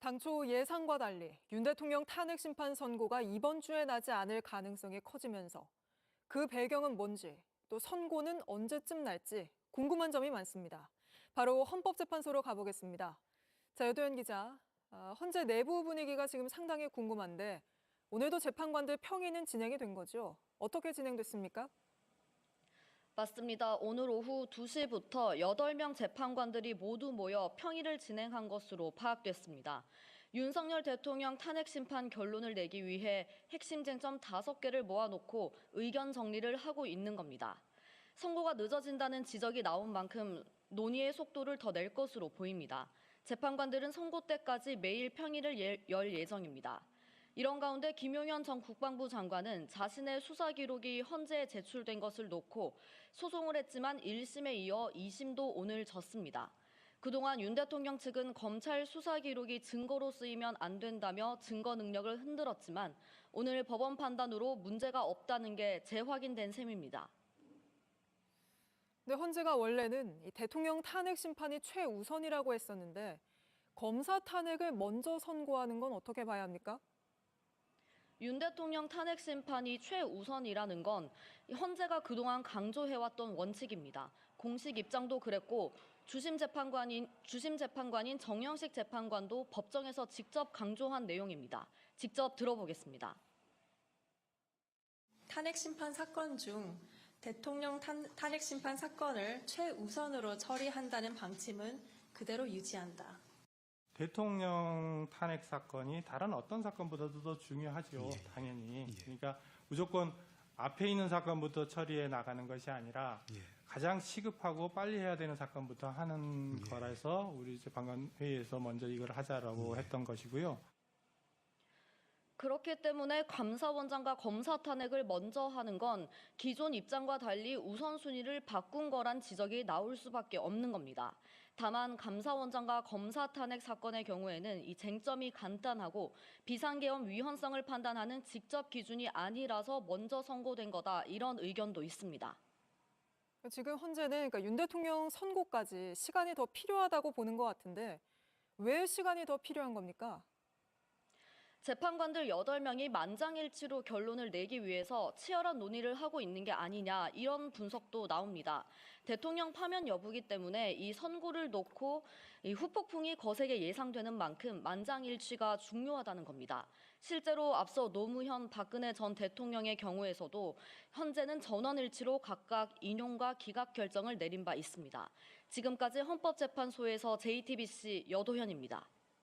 당초 예상과 달리 윤 대통령 탄핵 심판 선고가 이번 주에 나지 않을 가능성이 커지면서 그 배경은 뭔지, 또 선고는 언제쯤 날지 궁금한 점이 많습니다. 바로 헌법재판소로 가보겠습니다. 자, 여도현 기자, 헌재 내부 분위기가 지금 상당히 궁금한데 오늘도 재판관들 평의는 진행이 된 거죠? 어떻게 진행됐습니까? 맞습니다. 오늘 오후 2시부터 8명 재판관들이 모두 모여 평의를 진행한 것으로 파악됐습니다. 윤석열 대통령 탄핵 심판 결론을 내기 위해 핵심 쟁점 5개를 모아놓고 의견 정리를 하고 있는 겁니다. 선고가 늦어진다는 지적이 나온 만큼 논의의 속도를 더 낼 것으로 보입니다. 재판관들은 선고 때까지 매일 평의를 열 예정입니다. 이런 가운데 김용현 전 국방부 장관은 자신의 수사 기록이 헌재에 제출된 것을 놓고 소송을 했지만 1심에 이어 2심도 오늘 졌습니다. 그동안 윤 대통령 측은 검찰 수사 기록이 증거로 쓰이면 안 된다며 증거 능력을 흔들었지만 오늘 법원 판단으로 문제가 없다는 게 재확인된 셈입니다. 근데 헌재가 원래는 이 대통령 탄핵 심판이 최우선이라고 했었는데 검사 탄핵을 먼저 선고하는 건 어떻게 봐야 합니까? 윤 대통령 탄핵 심판이 최우선이라는 건 헌재가 그동안 강조해왔던 원칙입니다. 공식 입장도 그랬고 주심 재판관인 정영식 재판관도 법정에서 직접 강조한 내용입니다. 직접 들어보겠습니다. 탄핵 심판 사건 중 대통령 탄핵 심판 사건을 최우선으로 처리한다는 방침은 그대로 유지한다. 대통령 탄핵 사건이 다른 어떤 사건보다도 더 중요하죠. 당연히. 그러니까 무조건 앞에 있는 사건부터 처리해 나가는 것이 아니라 가장 시급하고 빨리 해야 되는 사건부터 하는 거라서 우리 재판관 회의에서 먼저 이걸 하자라고 했던 것이고요. 그렇기 때문에 감사원장과 검사 탄핵을 먼저 하는 건 기존 입장과 달리 우선순위를 바꾼 거란 지적이 나올 수밖에 없는 겁니다. 다만 감사원장과 검사 탄핵 사건의 경우에는 이 쟁점이 간단하고 비상계엄 위헌성을 판단하는 직접 기준이 아니라서 먼저 선고된 거다, 이런 의견도 있습니다. 지금 헌재는 윤 대통령 선고까지 시간이 더 필요하다고 보는 것 같은데 왜 시간이 더 필요한 겁니까? 재판관들 8명이 만장일치로 결론을 내기 위해서 치열한 논의를 하고 있는 게 아니냐, 이런 분석도 나옵니다. 대통령 파면 여부기 때문에 이 선고를 놓고 이 후폭풍이 거세게 예상되는 만큼 만장일치가 중요하다는 겁니다. 실제로 앞서 노무현, 박근혜 전 대통령의 경우에서도 현재는 전원일치로 각각 인용과 기각 결정을 내린 바 있습니다. 지금까지 헌법재판소에서 JTBC 여도현입니다.